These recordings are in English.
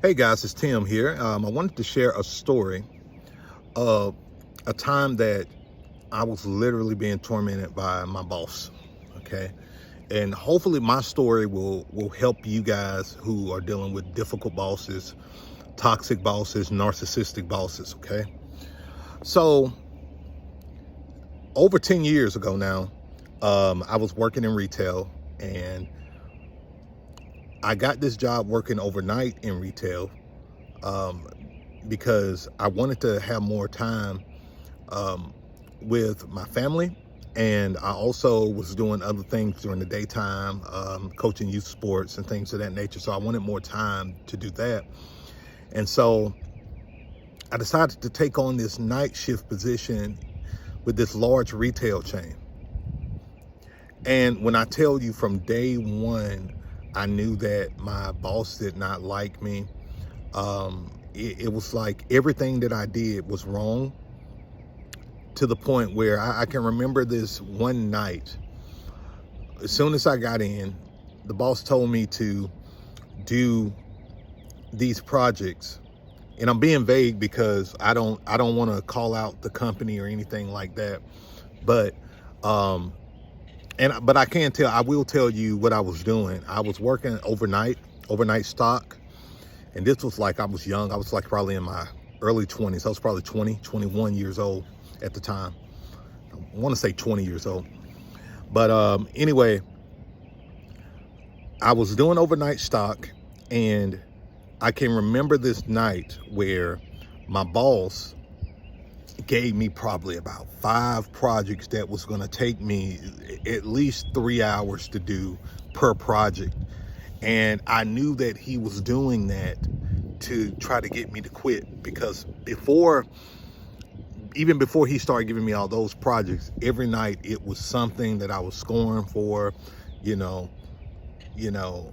Hey guys, it's Tim here. I wanted to share a story of a time that I was literally being tormented by my boss. Okay, and hopefully my story will help you guys who are dealing with difficult bosses, toxic bosses, narcissistic bosses. Okay, so over 10 years ago now, I was working in retail, and I got this job working overnight in retail. Um, because I wanted to have more time um, with my family. And I also was doing other things during the daytime, coaching youth sports and things of that nature. So I wanted more time to do that. And so I decided to take on this night shift position with this large retail chain. And when I tell you from day one, I knew that my boss did not like me. It was like everything that I did was wrong, to the point where I can remember this one night. As soon as I got in, the boss told me to do these projects, and I'm being vague because I don't want to call out the company or anything like that. But but I will tell you what I was doing. I was working overnight stock. And this was like, I was young. I was like probably in my early 20s. I was probably 21 years old at the time. I want to say 20 years old. But anyway, I was doing overnight stock, and I can remember this night where my boss gave me probably about 5 projects that was going to take me at least 3 hours to do per project. And I knew that he was doing that to try to get me to quit, because even before he started giving me all those projects, every night it was something that I was scoring for. You know, you know,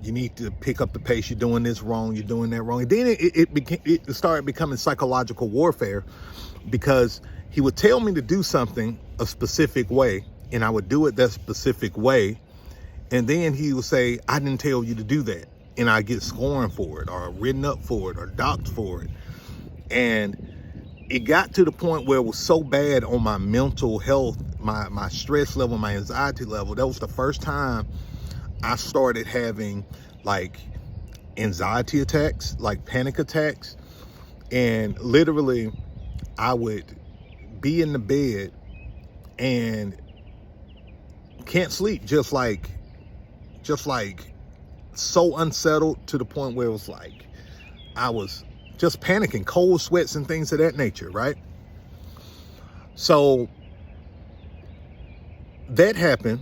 you need to pick up the pace. You're doing this wrong. You're doing that wrong. And then it started becoming psychological warfare, because he would tell me to do something a specific way, and I would do it that specific way. And then he would say, I didn't tell you to do that. And I get scoring for it, or written up for it, or docked for it. And it got to the point where it was so bad on my mental health, my stress level, my anxiety level. That was the first time I started having like anxiety attacks, like panic attacks. And literally I would be in the bed and can't sleep, just like so unsettled, to the point where it was like I was just panicking, cold sweats and things of that nature, right? So that happened.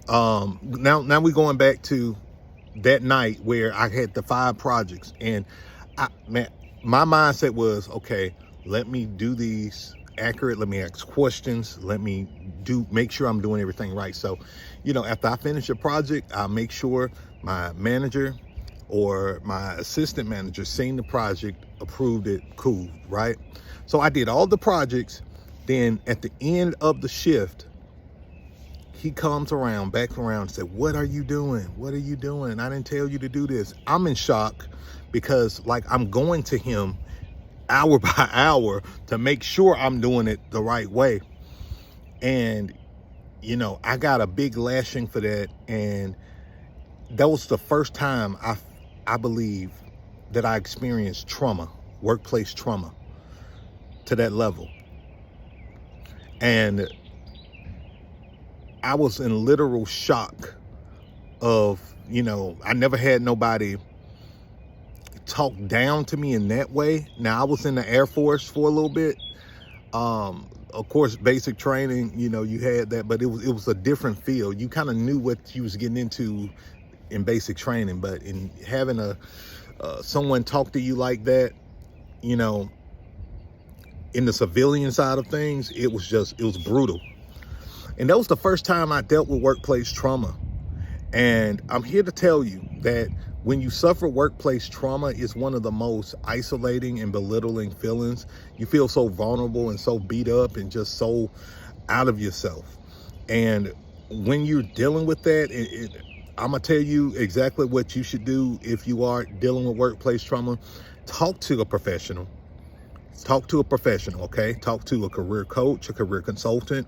Now we're going back to that night where I had the 5 projects, and my mindset was, okay, let me do these accurate. Let me ask questions. Let me make sure I'm doing everything right. So, after I finish a project, I'll make sure my manager or my assistant manager seen the project, approved it, cool, right? So I did all the projects. Then at the end of the shift, he comes back around and said, what are you doing? What are you doing? I didn't tell you to do this. I'm in shock, because like I'm going to him hour by hour to make sure I'm doing it the right way. And, I got a big lashing for that. And that was the first time I believe that I experienced trauma, workplace trauma, to that level. And I was in literal shock of, I never had nobody talk down to me in that way. Now, I was in the Air Force for a little bit. Of course, basic training, you had that, but it was a different field. You kind of knew what you was getting into in basic training, but in having someone talk to you like that, in the civilian side of things, it was brutal. And that was the first time I dealt with workplace trauma. And I'm here to tell you that when you suffer workplace trauma, it's one of the most isolating and belittling feelings. You feel so vulnerable and so beat up and just so out of yourself. And when you're dealing with that, I'm gonna tell you exactly what you should do if you are dealing with workplace trauma. Talk to a professional. Talk to a professional, okay? Talk to a career coach, a career consultant.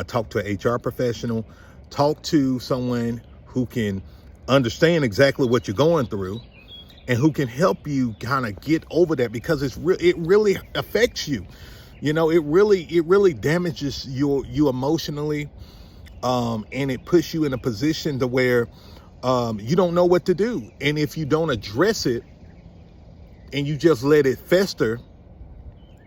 Talk to an HR professional. Talk to someone who can understand exactly what you're going through and who can help you kind of get over that, because it really affects you. You know, it really damages you emotionally, and it puts you in a position to where you don't know what to do. And if you don't address it and you just let it fester,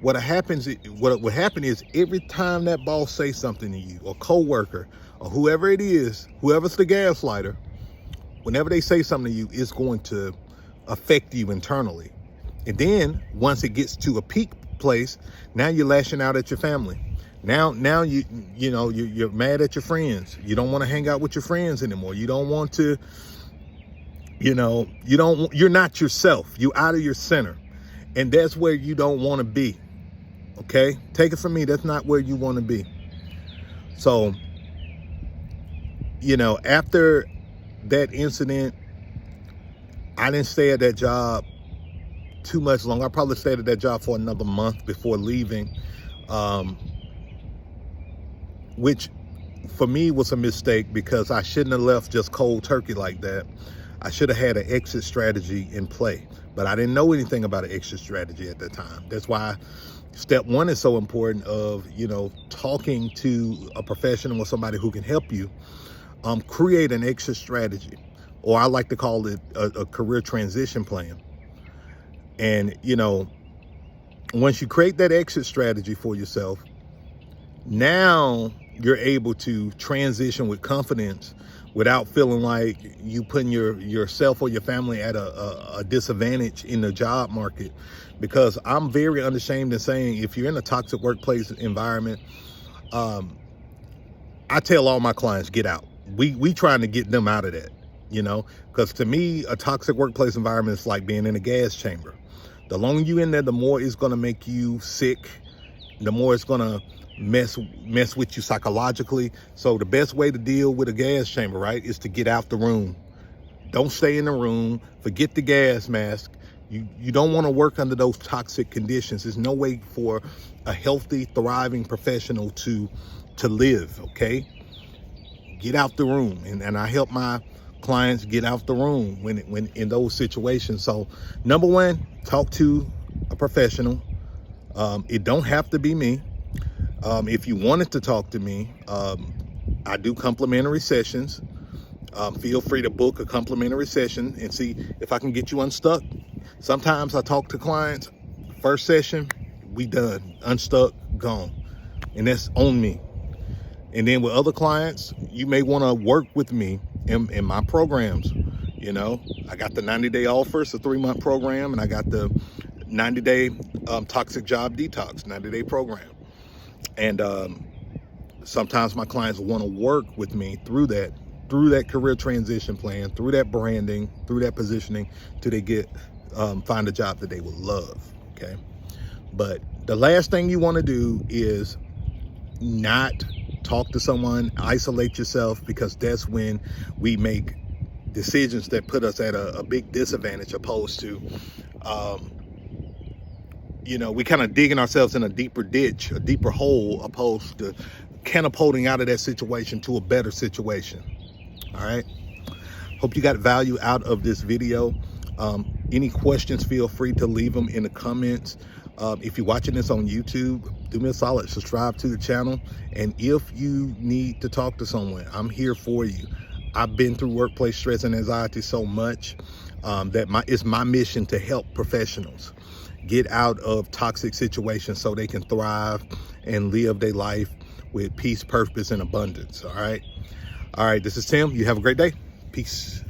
what will happen is every time that boss says something to you, or coworker, or whoever it is, whoever's the gaslighter, whenever they say something to you, it's going to affect you internally. And then once it gets to a peak place, now you're lashing out at your family. Now you're mad at your friends. You don't want to hang out with your friends anymore. You don't want to, you're not yourself. You're out of your center. And that's where you don't want to be. Okay? Take it from me, that's not where you want to be. So, after that incident, I didn't stay at that job too much longer. I probably stayed at that job for another month before leaving, which for me was a mistake, because I shouldn't have left just cold turkey like that. I should have had an exit strategy in play, but I didn't know anything about an exit strategy at that time. That's why step one is so important of, talking to a professional or somebody who can help you create an exit strategy, or I like to call it a career transition plan. And, once you create that exit strategy for yourself, now you're able to transition with confidence without feeling like you putting yourself or your family at a disadvantage in the job market. Because I'm very unashamed in saying, if you're in a toxic workplace environment, I tell all my clients, get out. We trying to get them out of that, because to me, a toxic workplace environment is like being in a gas chamber. The longer you in there, the more it's going to make you sick, the more it's going to mess with you psychologically. So the best way to deal with a gas chamber, right, is to get out the room. Don't stay in the room. Forget the gas mask. You don't want to work under those toxic conditions. There's no way for a healthy, thriving professional to live, okay? Get out the room. And I help my clients get out the room when in those situations. So number one, talk to a professional. It don't have to be me. If you wanted to talk to me, I do complimentary sessions. Feel free to book a complimentary session and see if I can get you unstuck. Sometimes I talk to clients, first session, we done, unstuck, gone. And that's on me. And then with other clients, you may want to work with me in my programs. I got the 90-day offer, it's a 3-month program, and I got the 90-day toxic job detox, 90-day program. And sometimes my clients want to work with me through that career transition plan, through that branding, through that positioning, till they find a job that they would love, okay? But the last thing you want to do is not talk to someone, isolate yourself, because that's when we make decisions that put us at a big disadvantage, opposed to, we kind of digging ourselves in a deeper ditch, a deeper hole, opposed to catapulting out of that situation to a better situation. All right. Hope you got value out of this video. Any questions, feel free to leave them in the comments. If you're watching this on YouTube, do me a solid, subscribe to the channel. And if you need to talk to someone, I'm here for you. I've been through workplace stress and anxiety so much that it's my mission to help professionals get out of toxic situations so they can thrive and live their life with peace, purpose, and abundance. All right. This is Tim. You have a great day. Peace.